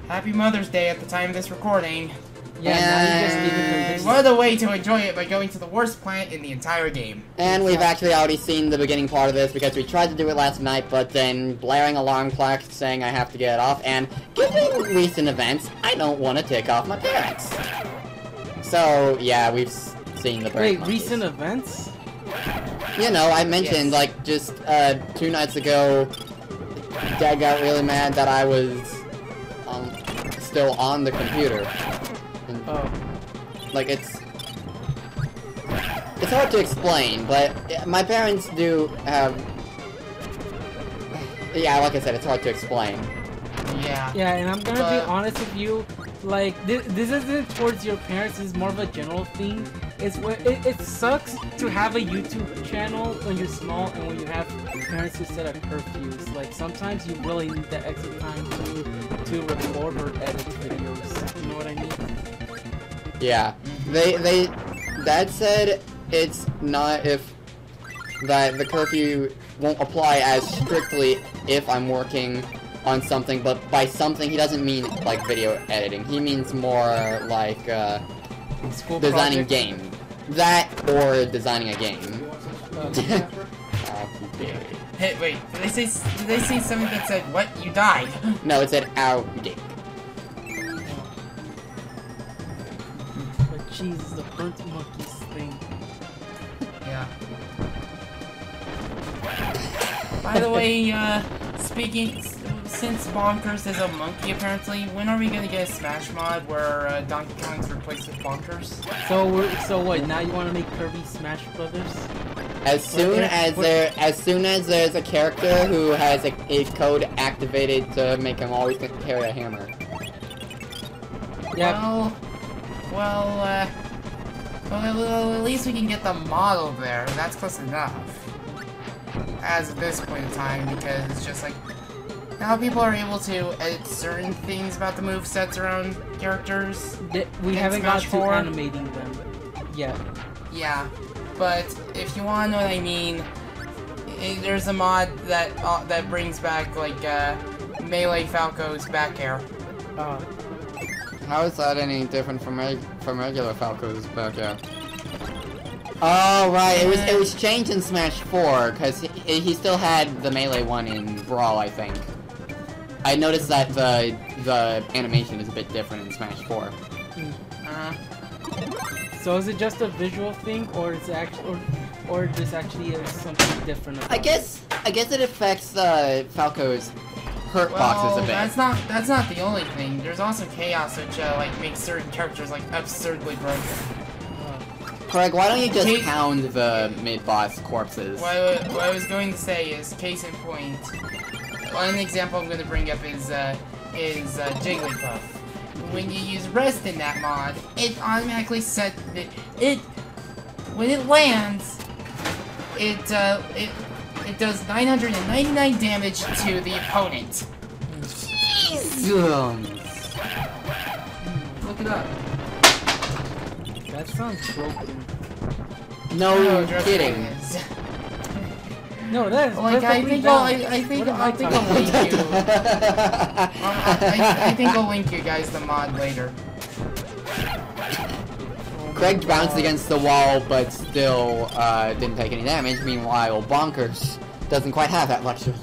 Happy Mother's Day at the time of this recording. Yeah, What a way to enjoy it by going to the worst planet in the entire game. And we've actually already seen the beginning part of this because we tried to do it last night, but then blaring alarm clock saying I have to get it off, and given recent events, I don't want to tick off my parents. So, yeah, we've seen the Wait, recent events? You know, I mentioned, like, just 2 nights ago, Dad got really mad that I was still on the computer. And, like, it's hard to explain, but my parents do have... Yeah, like I said, it's hard to explain. Yeah. Yeah, and I'm gonna be honest with you, like, this isn't towards your parents, it's more of a general thing. It's when it sucks to have a YouTube channel when you're small and when you have parents who set up curfews. Like, sometimes you really need that extra time to record or edit videos. You know what I mean? Yeah. Dad said it's not that the curfew won't apply as strictly if I'm working on something, but by something he doesn't mean like video editing. He means more like School designing project? game. That or designing a game. Hey, wait, did they say something that said, what? You died? No, it said ow dick. But Jesus, the burnt monkeys thing. Yeah. By the way, since Bonkers is a monkey apparently, when are we gonna get a Smash mod where Donkey Kong's replaced with Bonkers? So what? Now you want to make Kirby Smash Brothers? As soon as there's a character who has a code activated to make him always carry a hammer. Yeah. Well, at least we can get the model there. That's close enough. As of this point in time, because it's just like now people are able to edit certain things about the movesets around characters. We haven't got to 4. animating them yet. Yeah, but if you want to know what I mean, there's a mod that brings back like Melee Falco's back air. How is that any different from regular Falco's back air? Oh right, it was changed in Smash 4 because he still had the melee one in Brawl, I think. I noticed that the animation is a bit different in Smash 4. So is it just a visual thing, or is it actually, or this actually is something different? I guess it affects Falco's hurt boxes a bit. That's not the only thing. There's also chaos, which like makes certain characters like absurdly broken. Kreg, why don't you just pound the mid-boss corpses? What I was going to say is, case in point, one example I'm going to bring up is Jigglypuff. When you use rest in that mod, it automatically set it when it lands, it does 999 damage to the opponent. Jesus. Look it up. That sounds broken. No kidding. No, that is like I think I'll link you. I think I'll link you guys the mod later. Kreg bounced against the wall, but still didn't take any damage. Meanwhile, Bonkers doesn't quite have that luxury.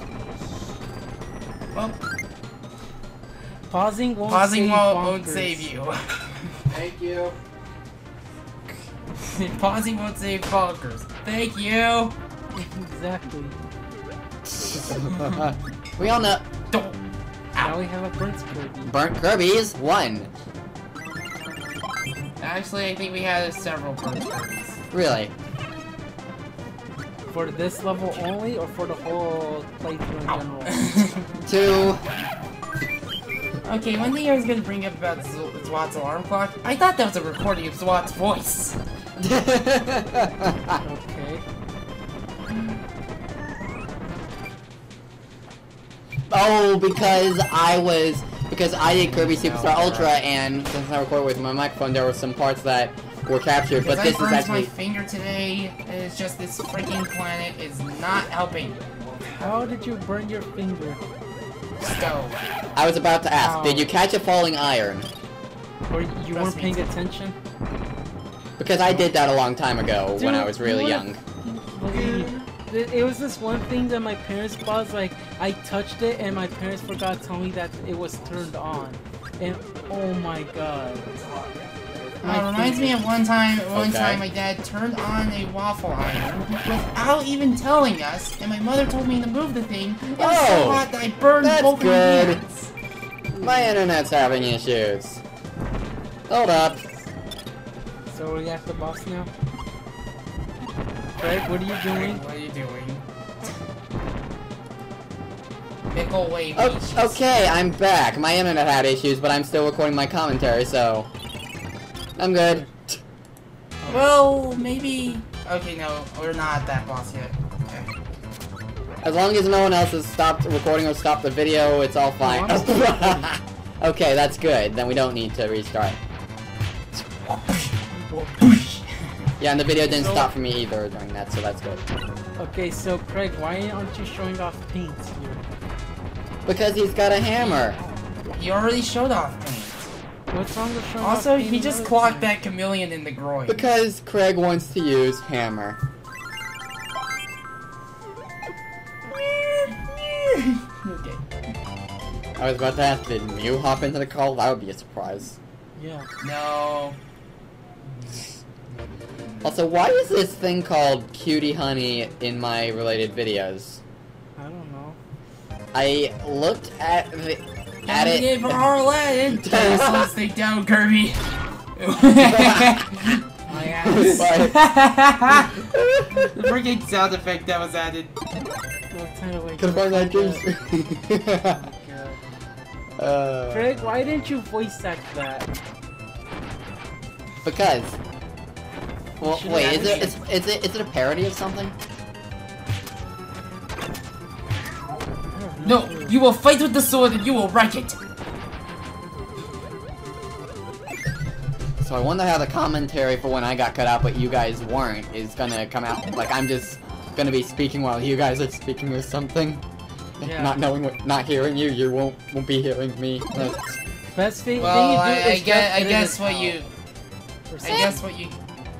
Well, pausing won't save you. Thank you. Pausing won't save Bonkers. Thank you. Exactly. We all know. Now we have a burnt Kirby. Burnt Kirby's won. Actually, I think we had several burnt Kirby's. Really? For this level only, or for the whole playthrough in general? 2. Okay, one thing I was gonna bring up about Zwat's alarm clock, I thought that was a recording of Zwat's voice. Okay. Oh, because I did Kirby Superstar Ultra, and since I recorded with my microphone, there were some parts that were captured, but this is actually... my finger today, and it's just this freaking planet is not helping. How did you burn your finger? Stove. I was about to ask, did you catch a falling iron? Or you weren't paying attention? Because I did that a long time ago when Dude, I was really you young. Believe it was this one thing that my parents bought. Like I touched it, and my parents forgot to tell me that it was turned on. And oh my god! It reminds me of one time my dad turned on a waffle iron without even telling us, and my mother told me to move the thing. It was so hot that I burned both of my hands. My internet's having issues. Hold up. So are we at the boss now? Kreg, what are you doing? What are you doing? Milky Way Wishes. Okay, I'm back. My internet had issues, but I'm still recording my commentary, so I'm good. Well, maybe. Okay, no, we're not at that boss yet. Okay. As long as no one else has stopped recording or stopped the video, it's all fine. Okay, that's good. Then we don't need to restart. Yeah, and the video didn't stop for me either during that, so that's good. Okay, so Kreg, why aren't you showing off paint here? Because he's got a hammer. You already showed off paint. What's wrong with showing Also, off paint? he just clocked that chameleon in the groin. Because Kreg wants to use hammer. Okay. I was about to ask, did Mew hop into the call? That would be a surprise. Yeah. No. Also, why is this thing called Cutie Honey in my related videos? I don't know. I looked at it. It for our Aladdin. Slow this thing down, Kirby. My ass. The freaking sound effect that was added. Could find that dreams. Kreg, why didn't you voice act that? Because. Well, wait, is it a parody of something? No, you will fight with the sword and you will wreck it. So I wonder how the commentary for when I got cut out but you guys weren't is gonna come out. Like I'm just gonna be speaking while you guys are speaking or something. Yeah. Not hearing you, you won't be hearing me. Best thing. Well, I guess what you.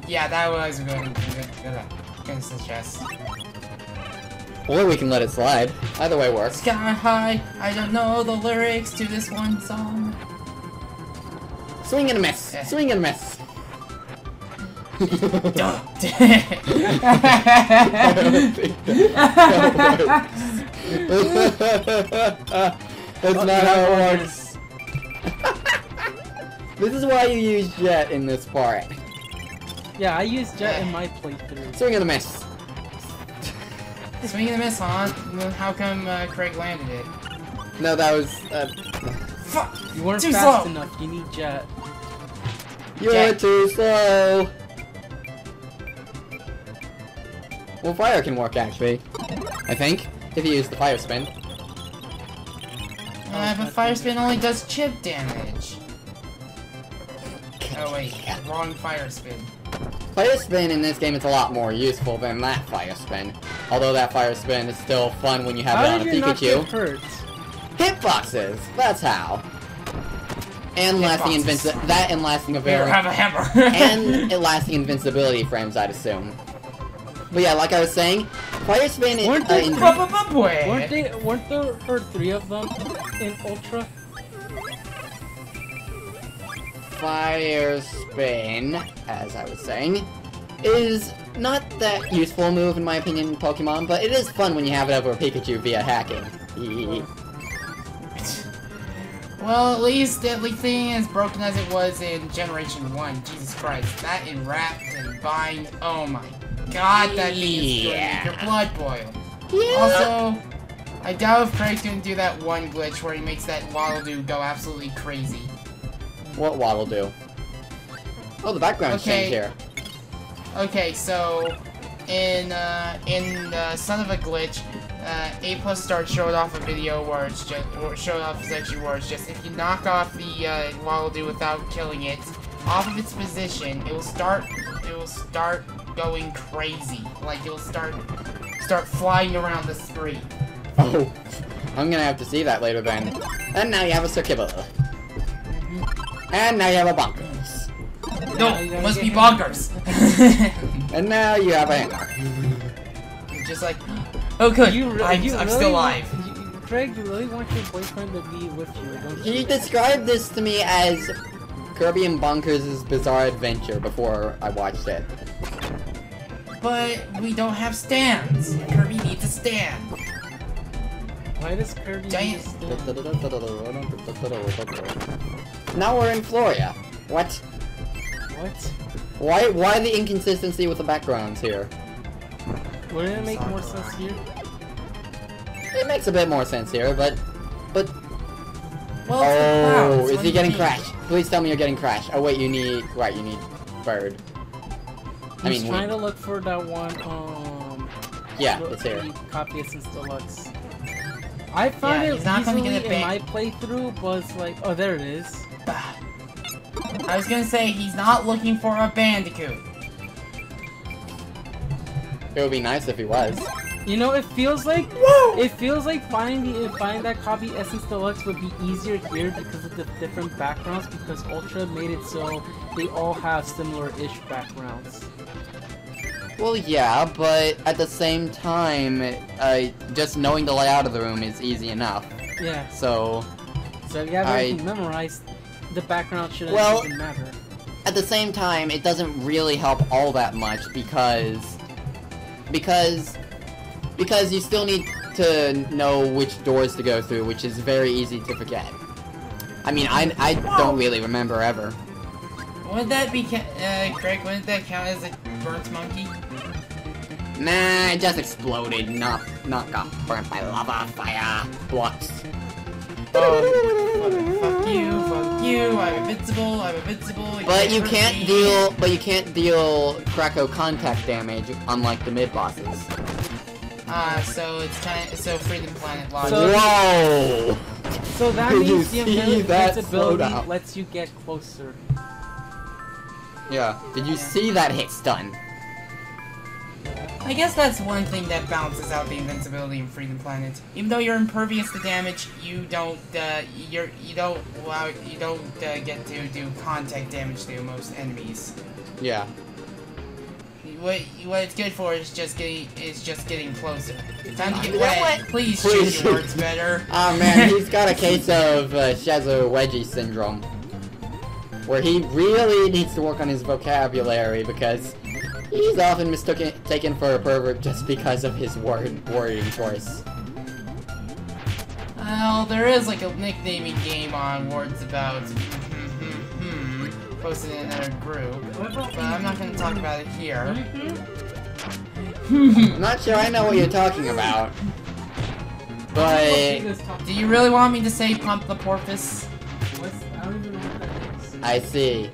Yeah, that was gonna suggest. Or we can let it slide. Either way works. Sky high, I don't know the lyrics to this one song. Swing and a miss. Swing and a miss. Duh. That's not how it works. This is why you use Jet in this part. Yeah, I used Jet in my playthrough. Swing and a miss. Swing and a miss, huh? How come Kreg landed it? No, that was. Fuck! You weren't too fast slow. enough. You need Jet. You're too slow. Well, fire can work actually. I think if you use the fire spin. But fire spin only does chip damage. Oh wait, wrong fire spin. Fire spin in this game is a lot more useful than that fire spin. Although that fire spin is still fun when you have it on a How did you not Pikachu. get hurt? Hitboxes! That's how. And lasting and lasting We have a hammer. and lasting invincibility frames, I'd assume. But yeah, like I was saying, fire spin is Weren't there 3 of them in Ultra? Fire spin, as I was saying, is not that useful a move in my opinion in Pokemon, but it is fun when you have it over Pikachu via hacking. Well, at least everything as broken as it was in Generation 1. Jesus Christ, that in Wrapped and Bind, oh my god, that thing is gonna make your blood boil. Yeah. Also, I doubt if Craig's gonna do that one glitch where he makes that Waddle-Doo go absolutely crazy. What Waddle do? Oh, the background's changed here. Okay, so in Son of a Glitch, A+ Start showed off a video where it's just where it's just if you knock off the Waddle-Doo without killing it off of its position, it will start going crazy. Like it'll start flying around the screen. Oh. I'm gonna have to see that later then. And now you have a Circular. And now you have a Bonkers. No, it must be Bonkers. And now you have a Hanger. Just like, oh good, I'm really still alive. Kreg, you really want your boyfriend to be with you, don't you? He described this to me as Kirby and Bonkers' Bizaare adventure before I watched it. But we don't have stands. Kirby needs a stand. Why does Kirby Giant. need a stand? Now we're in Florida. What? What? Why the inconsistency with the backgrounds here? Wouldn't it make more sense here? It makes a bit more sense here, but... Well, Oh, it's is he getting deep. crashed? Please tell me you're getting crashed. Oh wait, you need... Right, you need bird. He's trying to look for that one, yeah, it's here. Copy Essence Deluxe. I found Yeah, it he's not gonna easily get it in back. my playthrough, but it's like, oh, there it is. I was gonna say, he's not looking for a bandicoot. It would be nice if he was. You know, it feels like finding that Copy Essence Deluxe would be easier here because of the different backgrounds, because Ultra made it so they all have similar-ish backgrounds. Well, yeah, but at the same time, just knowing the layout of the room is easy enough. Yeah. So So if you have everything memorized, the background shouldn't even matter. at the same time, it doesn't really help all that much because you still need to know which doors to go through, which is very easy to forget. I mean, I don't really remember ever. Would that be, Kreg, wouldn't that count as a burnt monkey? Nah, it just exploded, not got burnt by lava, fire, blocks. Fuck you, I'm invincible. But you can't deal Kracko contact damage, unlike the mid-bosses. So it's so Freedom Planet logic. Whoa! So that Did means you the see that invincibility slowdown? lets you get closer. Yeah. Did you see that hit stun? I guess that's one thing that balances out the invincibility in Freedom Planet. Even though you're impervious to damage, you don't get to do contact damage to most enemies. Yeah. What it's good for is just getting closer. Time to get You know wet. what? Please Please choose your shoot. words better. Oh man, he's got a case of Shazo Wedgie syndrome. Where he really needs to work on his vocabulary because he's often taken for a pervert just because of his wording choice. Well, there is like a nicknaming game on words about posted in another group, but I'm not going to talk about it here. I'm not sure I know what you're talking about. But Do you really want me to say pump the porpoise? I don't even know what that is. I see.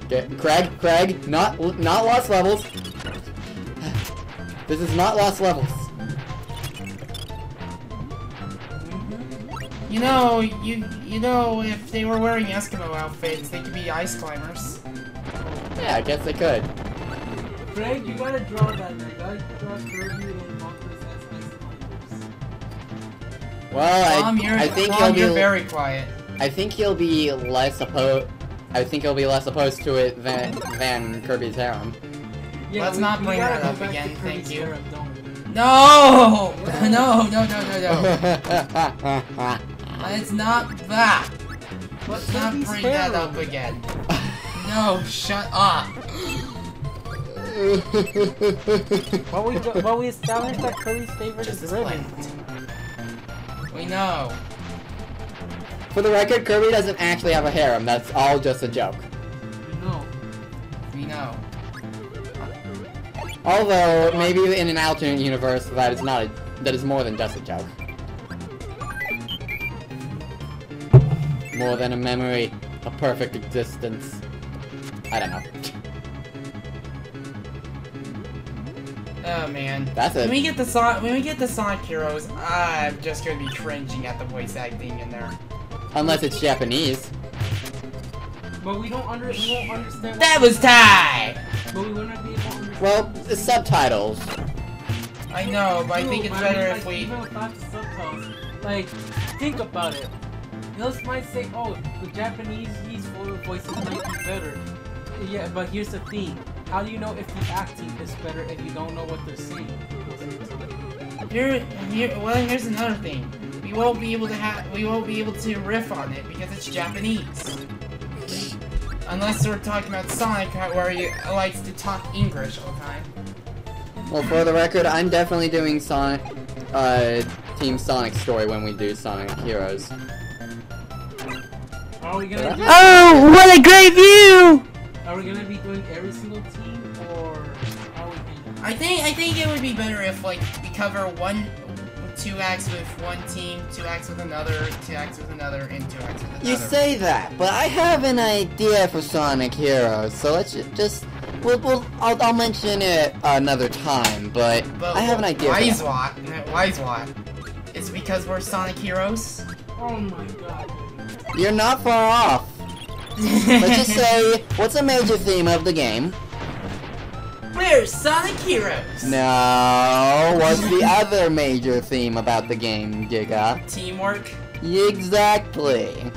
Kreg, not lost levels. This is not lost levels. You know, if they were wearing Eskimo outfits, they could be ice climbers. Yeah, I guess they could. Kreg, you gotta draw that. You gotta draw Kirby and Bonkers as ice climbers. Well, Plom, I think Plom, he'll you're be. very quiet. I think he'll be less opposed. I think he'll be less opposed to it than Kirby's harem. Yeah, Let's not bring gotta that go up back to again, Kirby's thank you. harem, don't we? No! No. It's not that. Let's not Kirby's bring that harem. up again. No, shut up. Well, we established that Kirby's favorite Just is as ribbon. We know. For the record, Kirby doesn't actually have a harem. That's all just a joke. No. We know. Although maybe in an alternate universe, that is more than just a joke. More than a memory, a perfect existence. I don't know. Oh man. That's it. When we get the Sonic Heroes, I'm just gonna be cringing at the voice acting in there. Unless it's Japanese. But we won't understand. That was Ty! But we wouldn't be able to understand. Well, the subtitles. I know, but I think it's better if we... Even without the subtitles, like, think about it. Those might say, oh, the Japanese voices might be better. Yeah, but here's the thing. How do you know if the acting is better if you don't know what they're saying? Here's another thing. We won't be able to riff on it because it's Japanese. Unless we're talking about Sonic, where he likes to talk English all the time. Well, for the record, I'm definitely doing Sonic, Team Sonic story when we do Sonic Heroes. Are we gonna do Oh, what a great view! Are we gonna be doing every single team, or how are we gonna... I think it would be better if, like, we cover 2 acts with one team, 2 acts with another, 2 acts with another, and 2 acts with another. You say that, but I have an idea for Sonic Heroes, so let's just... I'll mention it another time, but I have an idea. Why what? It's because we're Sonic Heroes? Oh my god. You're not far off. Let's just say, what's a major theme of the game? We're Sonic Heroes! No, what's the other major theme about the game, Giga? Teamwork? Exactly.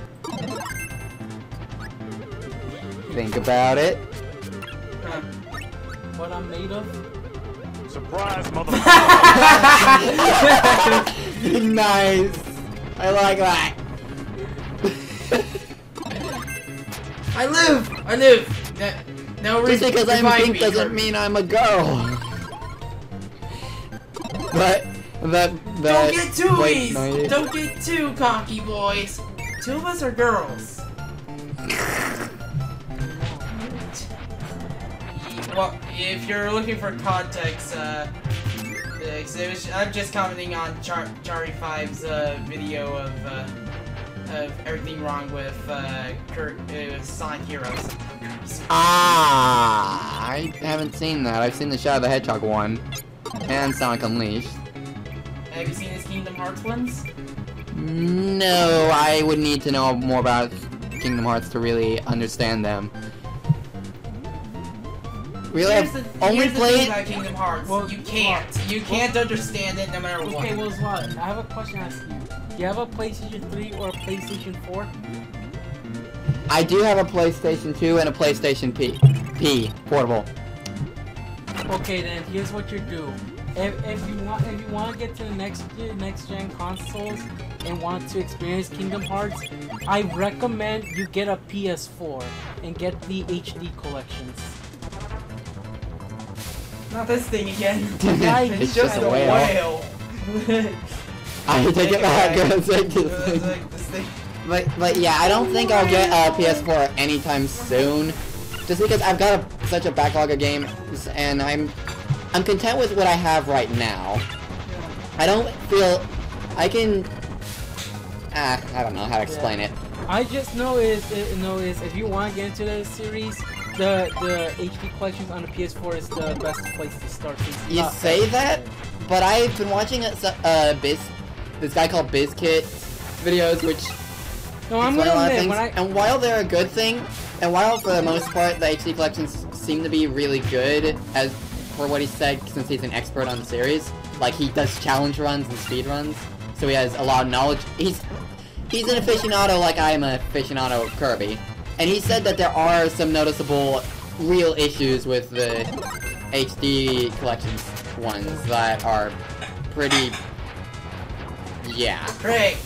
Think about it. What I'm made of? Surprise, motherfucker! Nice. I like that. I live! No Just reason because to I'm find pink me, doesn't Kirby. mean I'm a girl. But Don't get too wait, easy! no, you- Don't get too cocky, boys! 2 of us are girls. Well, if you're looking for context, I'm just commenting on Chari5's video of everything wrong with Sonic Heroes. I haven't seen that. I've seen the Shadow the Hedgehog one and Sonic Unleashed. Have you seen his Kingdom Hearts ones? No, I would need to know more about Kingdom Hearts to really understand them. Really, I've only Here's the thing played. about Kingdom Hearts. Well, you can't understand it no matter what. Okay, well, Zwat, I have a question to ask you. Do you have a PlayStation 3 or a PlayStation 4? I do have a PlayStation 2 and a PlayStation P portable. Okay, then here's what you do. If you want to get to the next gen consoles and want to experience Kingdom Hearts, I recommend you get a PS4 and get the HD collections. Not this thing again. It's just a whale. I take it back. This thing. But yeah, I don't think I'll get a PS4 anytime soon, just because I've got such a backlog of games, and I'm content with what I have right now. I don't feel I can. I don't know how to explain it. I just know is if you want to get into the series, the HD collections on the PS4 is the best place to start. You say that, but I've been watching this guy called BizKit videos, which no, I'm explain a lot of admit, things. And while they're a good thing, and while for the most part the HD collections seem to be really good, as for what he said, since he's an expert on the series, like he does challenge runs and speed runs, so he has a lot of knowledge. He's an aficionado like I am an aficionado of Kirby, and he said that there are some noticeable real issues with the HD collections ones that are pretty. Yeah. Kreg,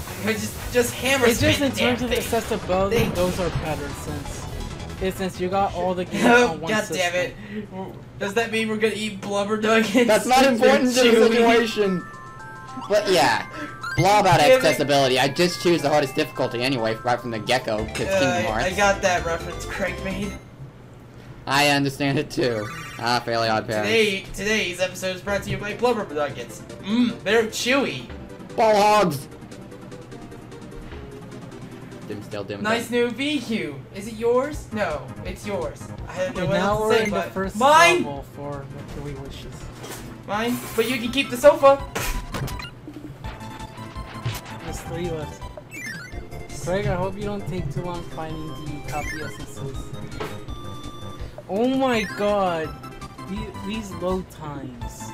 just hammer it's just in spit terms of thing. accessibility, those are better since you got all the games on one God system. damn it! Does that mean we're gonna eat blubber nuggets? That's not important to the situation. But yeah, blah about accessibility. I just choose the hardest difficulty anyway, right from the get-go, to Kingdom Hearts. I got that reference Kreg made. I understand it too. Fairly Odd Parents. Today's episode is brought to you by blubber nuggets. They're chewy. Ball hogs! Dim Nice new VQ. Is it yours? No, it's yours. I don't know And what now else we're to say, in the but first mine. level for Milky Way Wishes. Mine, but you can keep the sofa. There's 3 left. Kreg, I hope you don't take too long finding the copy essences. Oh my god! These load times.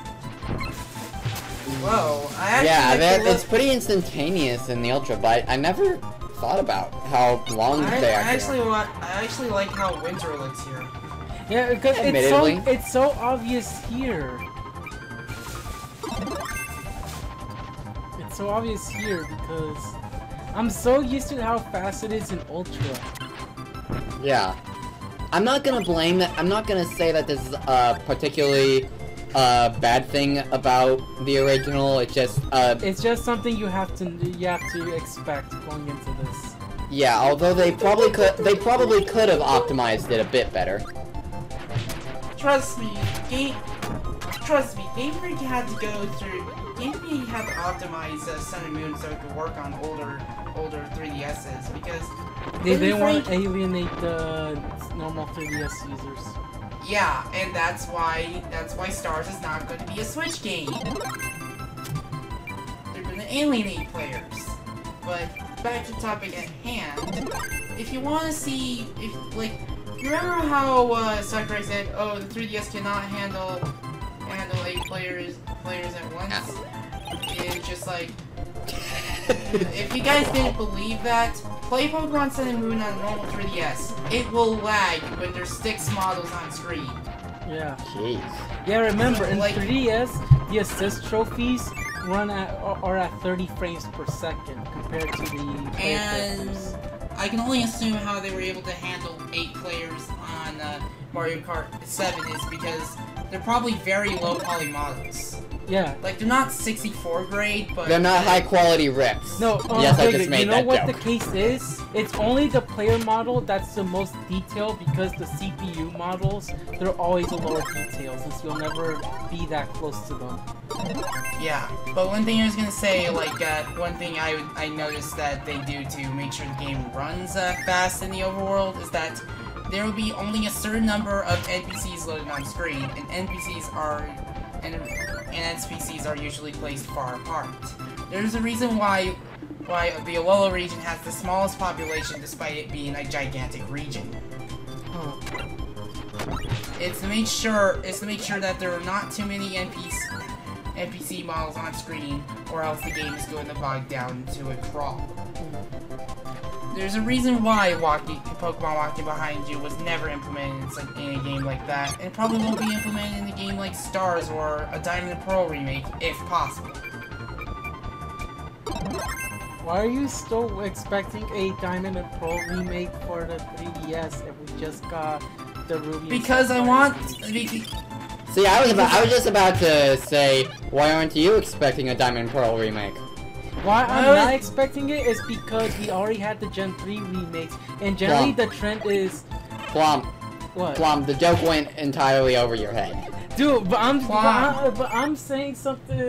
Whoa, I actually Yeah, like the it's pretty instantaneous in the Ultra, but I never thought about how long they actually are. I actually like how winter looks here. Yeah, because Admittedly. it's so obvious here. It's so obvious here because I'm so used to how fast it is in Ultra. Yeah. I'm not gonna blame that. I'm not gonna say that this is a particularly bad thing about the original. It's just something you have to expect going into this. Yeah, although they probably could have optimized it a bit better. Trust me, Game Freak had to go through. Game Freak had to optimize Sun and Moon so it could work on older 3DSs because they didn't want to alienate the normal 3DS users. Yeah, and that's why Stars is not going to be a Switch game. They're going to alienate players. But back to the topic at hand. If you want to see, remember how Sakurai said, "Oh, the 3DS cannot handle 8 players at once." It's just like, if you guys didn't believe that, play Pokemon Sun and Moon on normal 3DS. It will lag when there's 6 models on screen. Yeah. Jeez. Yeah, remember, in 3DS, the assist trophies are at 30 frames per second compared to the And I can only assume how they were able to handle 8 players on Mario Kart 7 is because they're probably very low poly models. Yeah. Like, they're not 64 grade, but... They're not high quality rips. No, yes, I just made that joke. You know what the case is? It's only the player model that's the most detailed because the CPU models, they're always a lower detail since you'll never be that close to them. Yeah, but one thing I was gonna say, one thing I noticed that they do to make sure the game runs fast in the overworld is that there will be only a certain number of NPCs loaded on screen, and NPCs are usually placed far apart. There's a reason why the Alola region has the smallest population despite it being a gigantic region. It's to make sure that there are not too many NPC models on screen, or else the game is going to bog down to a crawl. There's a reason why Pokemon walking behind you was never implemented in a game like that, and probably won't be implemented in a game like Stars or a Diamond and Pearl remake, if possible. Why are you still expecting a Diamond and Pearl remake for the 3DS if we just got the Ruby? Because I want... See, I was just about to say, why aren't you expecting a Diamond and Pearl remake? Why I'm not expecting it is because we already had the Gen 3 remakes, and generally the trend is... Plom. What? Plom, the joke went entirely over your head. Dude, but I'm saying something.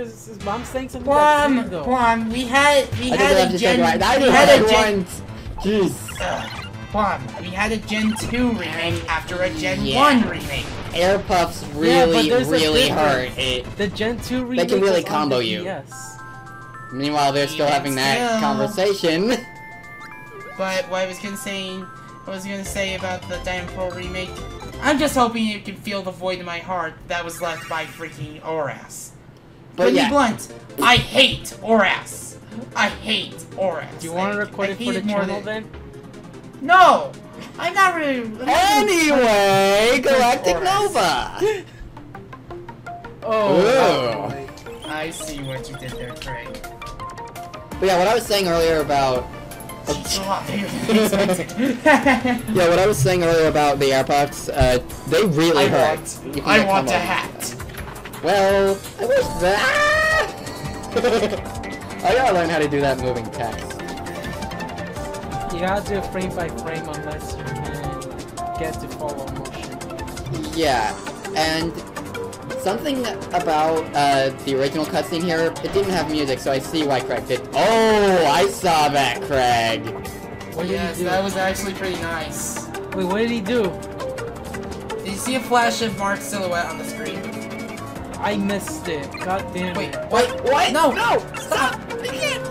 I'm saying something. Plom, though. Plom, we had a Gen. Jeez. Plom, we had a Gen 2 remake after a Gen 1 remake. Air Puffs really hurt. The Gen 2 remake. They can really combo you. Yes. Meanwhile, they're still having that conversation. But what I was gonna say about the Diamond Pearl remake, I'm just hoping you can feel the void in my heart that was left by freaking Oras. But to be blunt, I hate Oras. I hate Oras. Do you want to record it for the channel then? No! I'm not really... Anyway, Galactic Nova! Oh, I see what you did there, Kreg. But yeah, what I was saying earlier about... yeah, what I was saying earlier about the AirPods, they really hurt. I want a hat. Well, I wish that... I gotta learn how to do that moving text. You gotta do it frame by frame unless you can get to follow motion. Yeah, and something about the original cutscene here, it didn't have music, so I see why Kreg did. Oh, I saw that, Kreg. What did he do? That was actually pretty nice. Wait, what did he do? Did you see a flash of Mark's silhouette on the screen? I missed it. God damn it. Wait, what? No! Stop! You can't!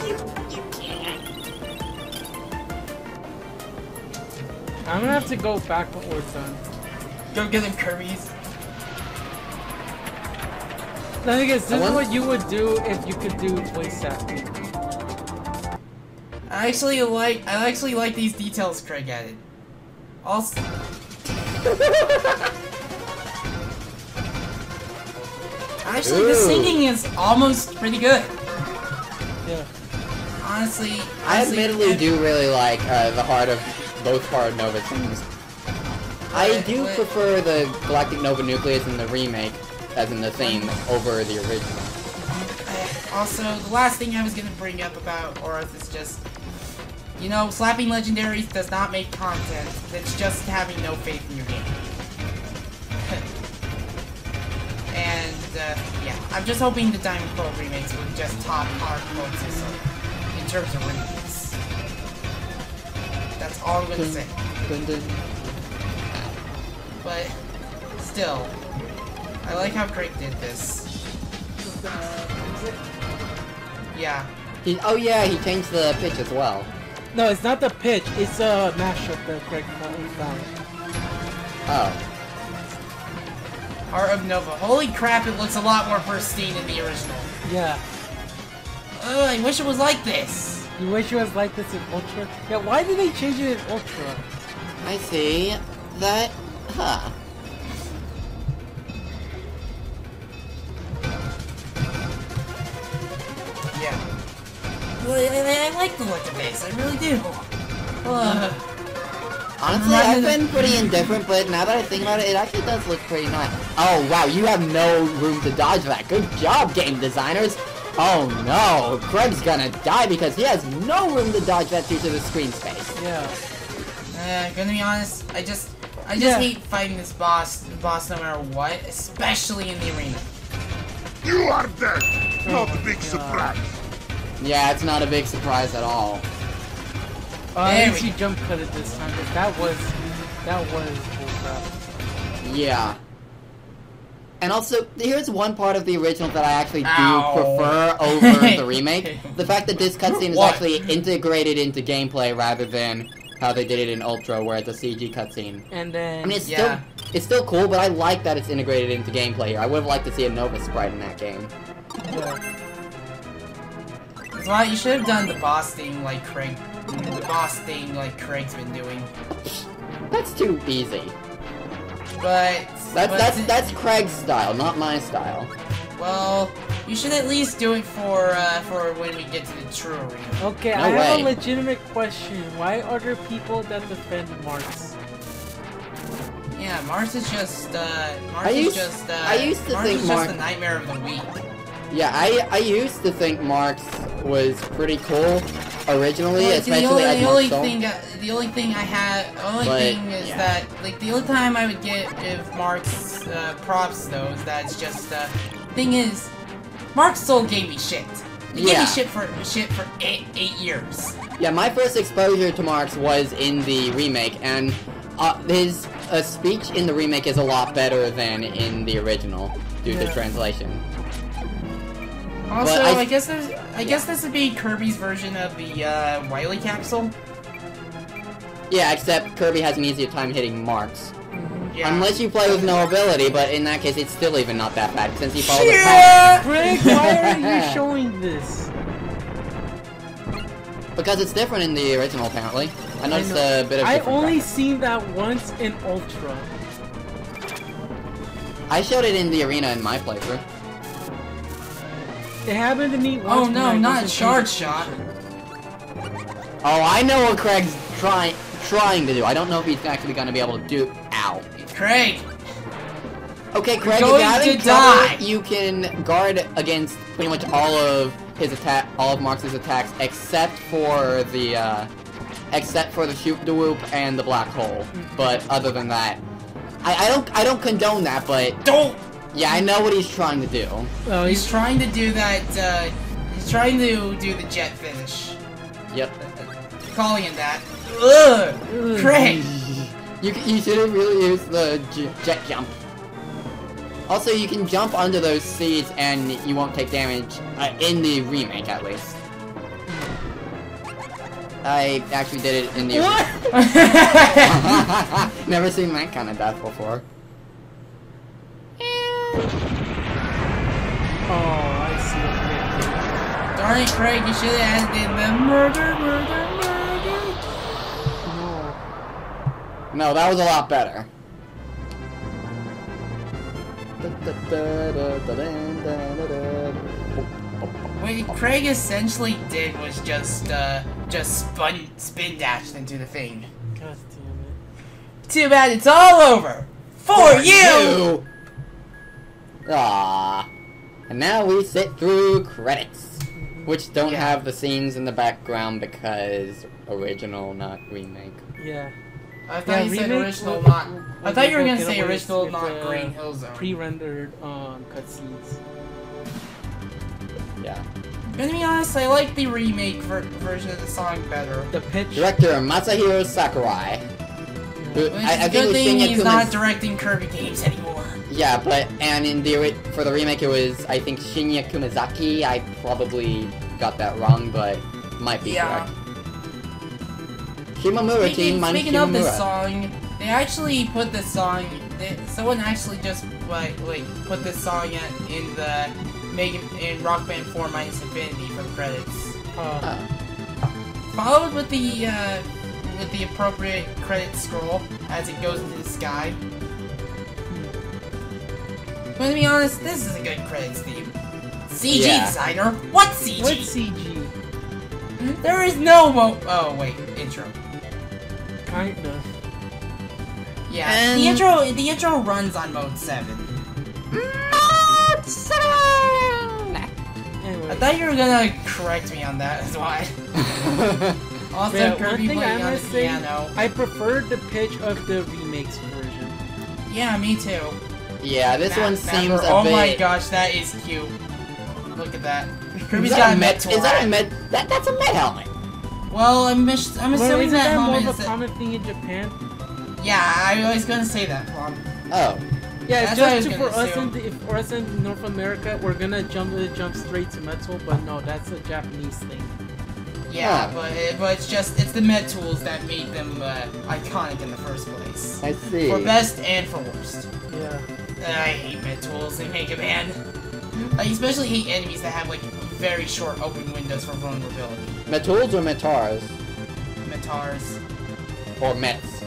You can't! I'm gonna have to go back when we're done. Go get them Kirby's. The thing is, this is what you would do if you could do voice acting. I actually like these details Kreg added. Also, actually, the singing is almost pretty good. Yeah. Honestly, I admittedly do really like the heart of both Hard Nova themes. I do prefer the Galactic Nova Nucleus in the remake, as in the theme, over the original. Also, the last thing I was gonna bring up about Orth is just, you know, slapping legendaries does not make content. It's just having no faith in your game. And, yeah, I'm just hoping the Diamond Pearl remakes will just top our closest in terms of remakes. That's all I'm gonna say. But, still, I like how Kreg did this. Yeah. Oh yeah, he changed the pitch as well. No, it's not the pitch. It's a mashup that Kreg found. Oh. Heart of Nova. Holy crap, it looks a lot more pristine in the original. Yeah. I wish it was like this. You wish it was like this in Ultra? Yeah, why did they change it in Ultra? I see. That... Huh. Yeah. I like the look of this. I really do. Honestly, I've been pretty indifferent, but now that I think about it, it actually does look pretty nice. Oh, wow, you have no room to dodge that. Good job, game designers. Oh, no. Kreg's gonna die because he has no room to dodge that due to the screen space. Yeah. Gonna be honest, I just hate fighting this boss no matter what, especially in the arena. You are dead! Not a big surprise. Yeah, it's not a big surprise at all. At least you jump cut it this time, but that was bullcrap. Yeah. And also, here's one part of the original that I actually do prefer over the remake. The fact that this cutscene is actually integrated into gameplay rather than how they did it in Ultra, where it's a CG cutscene. And then... I mean, it's still cool, but I like that it's integrated into gameplay here. I would have liked to see a Nova sprite in that game. Yeah. That's why you should have done the boss thing like Kreg. The boss thing like Kreg's been doing. That's too easy. But that's Kreg's style, not my style. Well, you should at least do it for when we get to the true arena. Okay, No I have way. a legitimate question. Why are there people that defend Marx? Yeah, Marx is just I used to think just the nightmare of the week. Yeah, I used to think Marx was pretty cool originally, Well, especially as the only thing that is that like the only time I would give Marx props though is that it's just thing is Marx still gave me shit. He gave me shit for 8 years. Yeah, my first exposure to Marx was in the remake, and his speech in the remake is a lot better than in the original due to translation. Also, I guess this would be Kirby's version of the Wily capsule. Yeah, except Kirby has an easier time hitting Marx. Yeah. Unless you play with no ability, but in that case, it's still even not that bad since he follows the path. Kreg, why are you showing this? Because it's different in the original, apparently. I noticed a bit of I different only graphics. seen that once in Ultra. I showed it in the arena in my playthrough. It happened to me once. Oh when no, I not was in shard Phoenix shot. Station. Oh, I know what Kreg's trying to do. I don't know if he's actually going to be able to do. Ow. Kreg. Okay, Kreg, if going you're having to trouble, die. you can guard against pretty much all of Marx's attacks, except for the shoot the whoop and the black hole. But other than that, I don't condone that. But Don't. yeah, I know what he's trying to do. Oh, He's trying to do that. He's trying to do the jet finish. Yep. Calling it that. Ugh. Kreg. You should have really used the jet jump. Also, you can jump under those seeds and you won't take damage, in the remake at least. I actually did it in the Never seen that kind of death before. Darn it, Kreg, you should have added in the murder. No, that was a lot better. What Kreg essentially did was just spin dashed into the thing. God damn it. Too bad it's all over for you. Ah, and now we sit through credits, which don't have the scenes in the background because original, not remake. Yeah. I thought you said remake original, will- not. will- I thought you were will gonna get say away original, with not the Green Hill Zone. Pre-rendered cutscenes. Yeah. Gonna be honest, I like the remake version of the song better. The pitch. Director Masahiro Sakurai. Who, Which is I a think good was thing he's Shinya not Kuma's- directing Kirby games anymore. Yeah, but and in the for the remake it was I think Shinya Kumazaki. I probably got that wrong, but might be correct. Shimamura team minus Speaking of this Shimamura. song, they actually put this song. Someone actually just like put this song in the in Rock Band 4 minus Infinity for the credits. Followed with the appropriate credit scroll as it goes into the sky. But to be honest, this is a good credits theme. CG designer, what CG? What CG? There is no oh wait, intro. Kind of. Yeah, And- the intro runs on mode 7. Mode 7! Anyway. I thought you were gonna correct me on that, that's why. Also, Yeah, one Kirby thing I playing on the must say, piano. I preferred the pitch of the remakes version. Yeah, me too. Yeah, this one seems a oh bit. my gosh, that is cute. Look at that. Kirby's Is got that a Met Is that a Met? That's a Met helmet. Well, I'm Well, assuming isn't that that more helmet of is a common thing in Japan? Yeah, I was gonna say that, Plom. Oh. Yeah, That's what I just was for gonna us assume. for us in North America, we're gonna jump straight to metal, but no, that's a Japanese thing. Yeah, Huh. but it's the Met tools that made them iconic in the first place. I see. For best and for worst. Yeah. I hate Met tools in Mega Man. I especially hate enemies that have like very short open windows for vulnerability. Metals or Metars? Metars. Or Mets?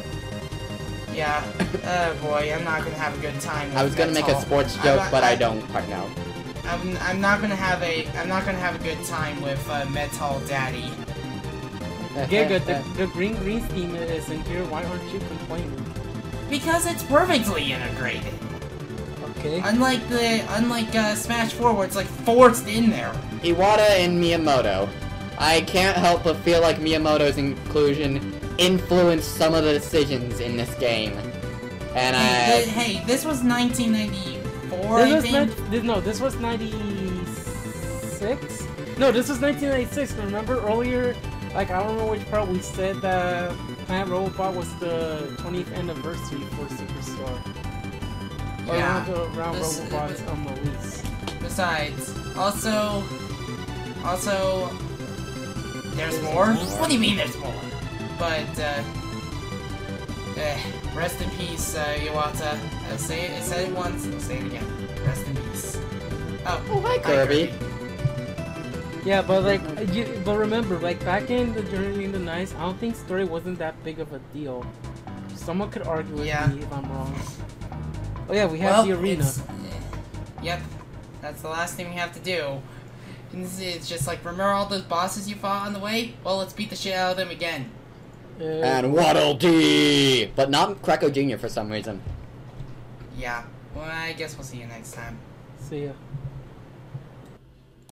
Yeah. Oh boy, I'm not gonna have a good time with I was gonna make a Metal. sports joke, but I don't right now. I'm not gonna have a good time with Metal Daddy. Giga, the green theme is in here. Why aren't you complaining? Because it's perfectly integrated. Okay. Unlike Smash 4 where it's like forced in there. Iwata and Miyamoto. I can't help but feel like Miyamoto's inclusion influenced some of the decisions in this game. And Hey, this was 1994, I think. This was 96? No, this was 1996. Remember earlier, like, I don't know which part we said that Planet Robobot was the 20th anniversary for Superstar. Yeah. Around This- Robobot's release. Besides, also, there's more? What do you mean there's more? But, rest in peace, Iwata. I said it once, I'll say it again. Rest in peace. Oh, hi, Kirby. Yeah, but like, but remember, like back in the 90s, I don't think story wasn't that big of a deal. Someone could argue with me if I'm wrong. Oh yeah, we have the arena. Yep, that's the last thing we have to do. And it's just like, remember all those bosses you fought on the way? Well, let's beat the shit out of them again. And Waddle Dee! But not Kreko Jr. for some reason. Yeah, well, I guess we'll see you next time. See ya.